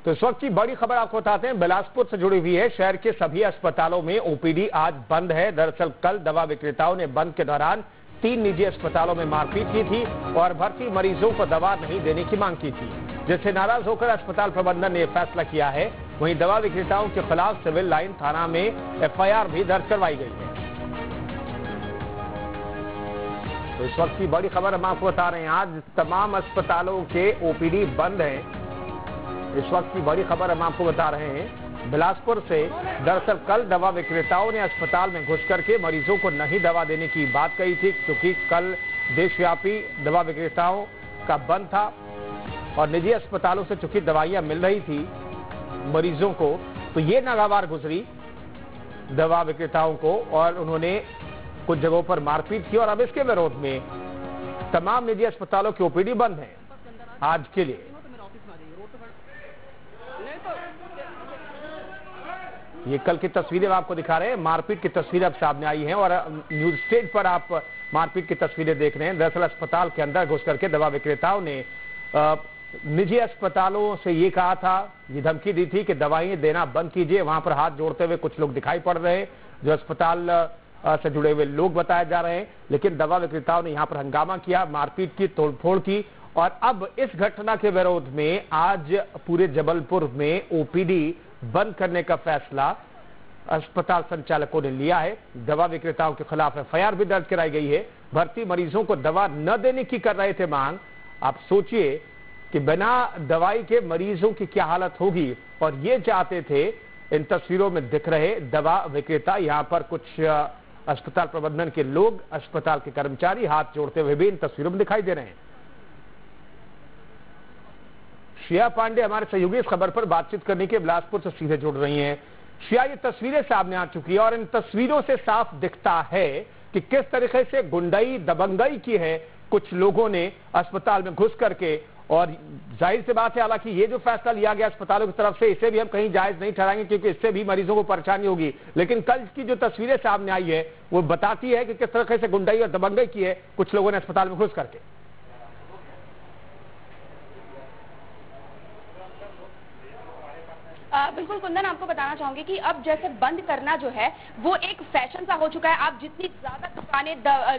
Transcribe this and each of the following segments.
तो इस वक्त की बड़ी खबर आपको बताते हैं, बिलासपुर से जुड़ी हुई है। शहर के सभी अस्पतालों में ओपीडी आज बंद है। दरअसल कल दवा विक्रेताओं ने बंद के दौरान 3 निजी अस्पतालों में मारपीट की थी और भर्ती मरीजों को दवा नहीं देने की मांग की थी, जिससे नाराज होकर अस्पताल प्रबंधन ने फैसला किया है। वहीं दवा विक्रेताओं के खिलाफ सिविल लाइन थाना में एफआईआर भी दर्ज करवाई गई है। तो इस वक्त की बड़ी खबर हम आपको बता रहे हैं, आज तमाम अस्पतालों के ओपीडी बंद हैं। इस वक्त की बड़ी खबर हम आपको बता रहे हैं बिलासपुर से। दरअसल कल दवा विक्रेताओं ने अस्पताल में घुस करके मरीजों को नहीं दवा देने की बात कही थी, क्योंकि कल देशव्यापी दवा विक्रेताओं का बंद था और निजी अस्पतालों से चूंकि दवाइयां मिल रही थी मरीजों को, तो ये नागवार गुजरी दवा विक्रेताओं को और उन्होंने कुछ जगहों पर मारपीट की। और अब इसके विरोध में तमाम निजी अस्पतालों की ओपीडी बंद है आज के लिए। ये कल की तस्वीरें आपको दिखा रहे हैं, मारपीट की तस्वीरें अब सामने आई हैं और न्यूज स्टेज पर आप मारपीट की तस्वीरें देख रहे हैं। दरअसल अस्पताल के अंदर घुस करके दवा विक्रेताओं ने निजी अस्पतालों से ये कहा था, ये धमकी दी थी कि दवाइयां देना बंद कीजिए। वहां पर हाथ जोड़ते हुए कुछ लोग दिखाई पड़ रहे हैं जो अस्पताल से जुड़े हुए लोग बताए जा रहे हैं, लेकिन दवा विक्रेताओं ने यहां पर हंगामा किया, मारपीट की, तोड़फोड़ की। और अब इस घटना के विरोध में आज पूरे जबलपुर में ओपीडी बंद करने का फैसला अस्पताल संचालकों ने लिया है। दवा विक्रेताओं के खिलाफ एफआईआर भी दर्ज कराई गई है। भर्ती मरीजों को दवा न देने की कर रहे थे मांग। आप सोचिए कि बिना दवाई के मरीजों की क्या हालत होगी, और ये चाहते थे। इन तस्वीरों में दिख रहे दवा विक्रेता, यहां पर कुछ अस्पताल प्रबंधन के लोग, अस्पताल के कर्मचारी हाथ जोड़ते हुए भी इन तस्वीरों में दिखाई दे रहे हैं। श्रेया पांडे हमारे सहयोगी इस खबर पर बातचीत करने के बिलासपुर से सीधे जुड़ रही हैं। श्रेया, ये तस्वीरें सामने आ चुकी है और इन तस्वीरों से साफ दिखता है कि किस तरीके से गुंडाई दबंगई की है कुछ लोगों ने अस्पताल में घुस करके। और जाहिर सी बात है, हालांकि ये जो फैसला लिया गया अस्पतालों की तरफ से, इसे भी हम कहीं जायज नहीं ठहराएंगे, क्योंकि इससे भी मरीजों को परेशानी होगी। लेकिन कल की जो तस्वीरें सामने आई है वो बताती है कि किस तरीके से गुंडाई और दबंगई की है कुछ लोगों ने अस्पताल में घुस करके। बिल्कुल कुंदन, आपको बताना चाहूंगी कि अब जैसे बंद करना जो है वो एक फैशन सा हो चुका है। आप जितनी ज्यादा दुकानें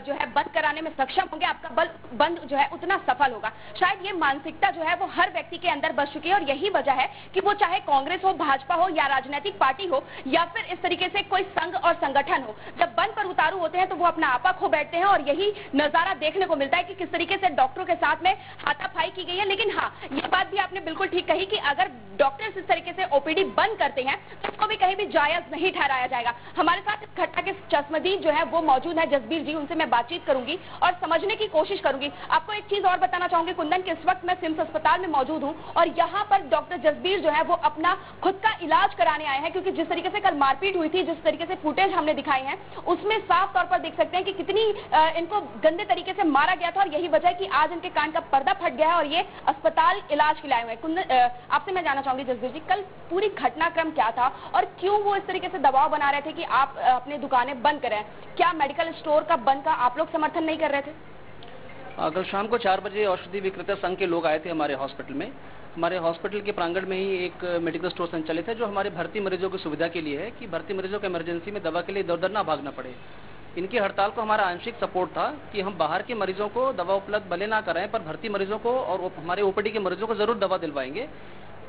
जो है बंद कराने में सक्षम होंगे, आपका बंद जो है उतना सफल होगा। शायद ये मानसिकता जो है वो हर व्यक्ति के अंदर बस चुकी है, और यही वजह है कि वो चाहे कांग्रेस हो, भाजपा हो या राजनीतिक पार्टी हो या फिर इस तरीके से कोई संघ और संगठन हो, जब बंद पर उतारू होते हैं तो वो अपना आपा खो बैठते हैं। और यही नजारा देखने को मिलता है कि किस तरीके से डॉक्टरों के साथ में हाथापाई की गई है। लेकिन हाँ, ये बात भी आपने बिल्कुल ठीक कही कि अगर डॉक्टर्स इस तरीके से ओपीडी बंद करते हैं तो उसको भी कहीं भी जायज नहीं ठहराया जाएगा। हमारे साथ इस घटना के चश्मदीद जो है वो मौजूद है, जसबीर जी, उनसे मैं बातचीत करूंगी और समझने की कोशिश करूंगी। आपको एक चीज और बताना चाहूंगी कुंदन कि इस वक्त मैं सिम्स अस्पताल में मौजूद हूं और यहाँ पर डॉक्टर जसबीर जो है वो अपना खुद का इलाज कराने आए हैं, क्योंकि जिस तरीके से कल मारपीट हुई थी, जिस तरीके से फुटेज हमने दिखाई है, उसमें साफ तौर पर देख सकते हैं कि कितनी इनको गंदे तरीके से मारा गया था। और यही वजह है कि आज इनके कान का पर्दा फट गया है और ये अस्पताल इलाज के लिए आए हुए हैं। कुंदन, आपसे मैं जानना चाहूंगी जसबीर जी, कल पूरी घटनाक्रम क्या था और क्यों वो इस तरीके से दबाव बना रहे थे कि आप अपनी दुकानें बंद करें? क्या मेडिकल स्टोर का बंद का आप लोग समर्थन नहीं कर रहे थे? कल शाम को 4 बजे औषधि विक्रेता संघ के लोग आए थे हमारे हॉस्पिटल में। हमारे हॉस्पिटल के प्रांगण में ही एक मेडिकल स्टोर संचालित है जो हमारे भर्ती मरीजों की सुविधा के लिए है, कि भर्ती मरीजों को इमरजेंसी में दवा के लिए इधर उधर ना भागना पड़े। इनकी हड़ताल को हमारा आंशिक सपोर्ट था कि हम बाहर के मरीजों को दवा उपलब्ध भले ना कराएं, पर भर्ती मरीजों को और हमारे ओपीडी के मरीजों को जरूर दवा दिलवाएंगे।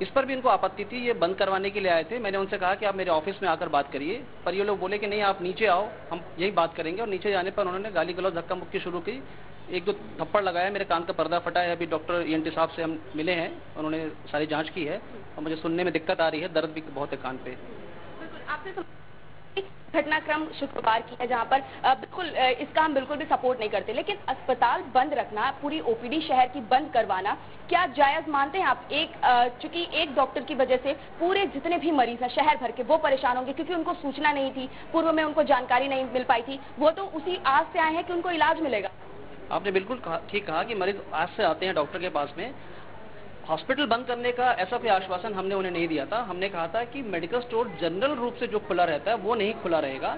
इस पर भी इनको आपत्ति थी, ये बंद करवाने के लिए आए थे। मैंने उनसे कहा कि आप मेरे ऑफिस में आकर बात करिए, पर ये लोग बोले कि नहीं, आप नीचे आओ, हम यही बात करेंगे। और नीचे जाने पर उन्होंने गाली गलौज धक्का मुक्की शुरू की, 1-2 थप्पड़ लगाया, मेरे कान का पर्दा फटा है। अभी डॉक्टर ENT साहब से हम मिले हैं, उन्होंने सारी जांच की है और मुझे सुनने में दिक्कत आ रही है, दर्द भी बहुत है कान पे। घटनाक्रम शुक्रवार की है, जहां पर बिल्कुल इसका हम बिल्कुल भी सपोर्ट नहीं करते, लेकिन अस्पताल बंद रखना, पूरी ओपीडी शहर की बंद करवाना, क्या जायज मानते हैं आप? चूंकि एक डॉक्टर की वजह से पूरे जितने भी मरीज हैं शहर भर के वो परेशान होंगे, क्योंकि उनको सूचना नहीं थी, पूर्व में उनको जानकारी नहीं मिल पाई थी। वो तो उसी आस से आए हैं कि उनको इलाज मिलेगा। आपने बिल्कुल ठीक कहा कि मरीज आज से आते हैं डॉक्टर के पास में। हॉस्पिटल बंद करने का ऐसा कोई आश्वासन हमने उन्हें नहीं दिया था। हमने कहा था कि मेडिकल स्टोर जनरल रूप से जो खुला रहता है वो नहीं खुला रहेगा,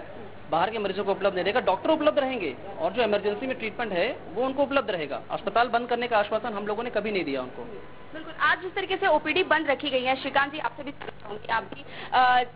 बाहर के मरीजों को उपलब्ध नहीं रहेगा, डॉक्टर उपलब्ध रहेंगे और जो इमरजेंसी में ट्रीटमेंट है वो उनको उपलब्ध रहेगा। अस्पताल बंद करने का आश्वासन हम लोगों ने कभी नहीं दिया उनको। बिल्कुल, आज जिस तरीके से ओपीडी बंद रखी गई है, श्रीकांत जी आपसे भी चाहूंगी, आप भी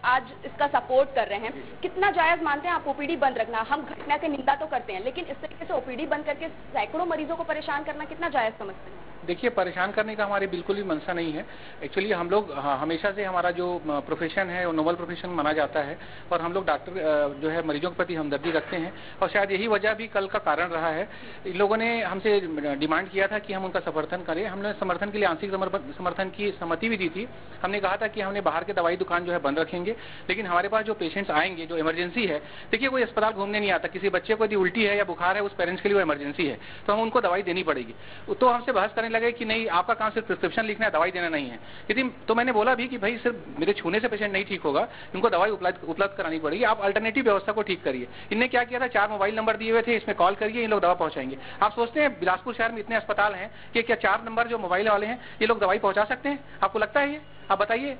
आज इसका सपोर्ट कर रहे हैं, कितना जायज मानते हैं आप ओपीडी बंद रखना? हम घटना की निंदा तो करते हैं, लेकिन इस तरीके से ओपीडी बंद करके सैकड़ों मरीजों को परेशान करना कितना जायज समझते हैं? देखिए, परेशान करने का हमारे बिल्कुल भी मंशा नहीं है। एक्चुअली हम लोग हमेशा से हमारा जो प्रोफेशन है वो नोबल प्रोफेशन माना जाता है और हम लोग डॉक्टर जो है मरीजों के प्रति हमदर्दी रखते हैं और शायद यही वजह भी कल का कारण रहा है। इन लोगों ने हमसे डिमांड किया था कि हम उनका समर्थन करें। हमने समर्थन के लिए आंशिक समर्थन की सहमति भी दी थी। हमने कहा था कि हमने बाहर के दवाई दुकान जो है बंद रखेंगे, लेकिन हमारे पास जो पेशेंट्स आएंगे जो इमरजेंसी है, देखिए कोई अस्पताल घूमने नहीं आता, किसी बच्चे को यदि उल्टी है या बुखार है, उस पेरेंट्स के लिए वो इमरजेंसी है, तो हम उनको दवाई देनी पड़ेगी। तो हमसे बहस करने लगे कि नहीं, आपका काम सिर्फ प्रिस्क्रिप्शन लिखना है, दवाई देना नहीं है। यदि तो मैंने बोला भी कि भाई सिर्फ मेरे छूने से पेशेंट नहीं ठीक होगा, इनको दवाई उपलब्ध करानी पड़ेगी, आप अल्टरनेटिव व्यवस्था को ठीक करिए। इनने क्या किया था, 4 मोबाइल नंबर दिए हुए थे, इसमें कॉल करिए, इन लोग दवा पहुंचाएंगे। आप सोचते हैं बिलासपुर शहर में इतने अस्पताल हैं कि क्या 4 नंबर जो मोबाइल वाले हैं ये लोग दवाई पहुंचा सकते हैं? आपको लगता है ये? आप बताइए।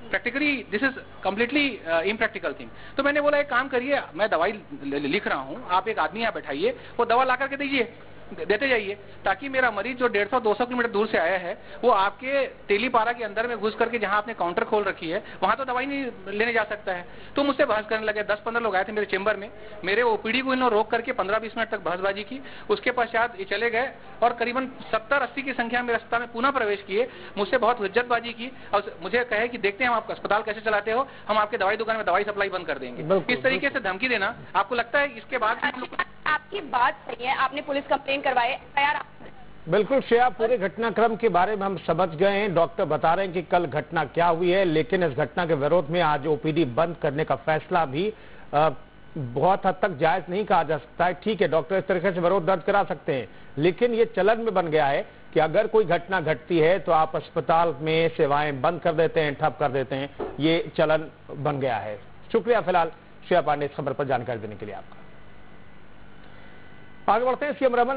Practically this is completely impractical thing. तो मैंने बोला एक काम करिए, मैं दवाई लिख रहा हूं, आप एक आदमी यहाँ बैठाइए, वो दवा ला करके दीजिए, देते जाइए, ताकि मेरा मरीज जो 150-200 किलोमीटर दूर से आया है वो आपके तेलीपारा के अंदर में घुस करके जहां आपने काउंटर खोल रखी है वहां तो दवाई नहीं लेने जा सकता है। तो मुझसे बहस करने लगे। 10-15 लोग आए थे मेरे चेंबर में, मेरे ओपीडी को इन्होंने रोक करके 15-20 मिनट तक बहसबाजी की। उसके पश्चात ये चले गए और करीबन 70-80 की संख्या में मेरे अस्पताल में पुनः प्रवेश किए, मुझसे बहुत हुज्जतबाजी की और मुझे कहे कि देखते हैं हम आप अस्पताल कैसे चलाते हो, हम आपके दवाई दुकान में दवाई सप्लाई बंद कर देंगे। इस तरीके से धमकी देना, आपको लगता है इसके बाद आपकी बात सही है, आपने पुलिस कंप्लेन करवाए, तैयार? बिल्कुल श्रेया, पूरे घटनाक्रम के बारे में हम समझ गए हैं। डॉक्टर बता रहे हैं कि कल घटना क्या हुई है, लेकिन इस घटना के विरोध में आज ओपीडी बंद करने का फैसला भी बहुत हद तक जायज नहीं कहा जा सकता है। ठीक है, डॉक्टर इस तरीके से विरोध दर्ज करा सकते हैं, लेकिन ये चलन में बन गया है कि अगर कोई घटना घटती है तो आप अस्पताल में सेवाएं बंद कर देते हैं, ठप कर देते हैं। ये चलन बन गया है। शुक्रिया फिलहाल श्रेया पांडे इस खबर पर जानकारी देने के लिए आपका। आगे बढ़ते हैं। सीएम रमन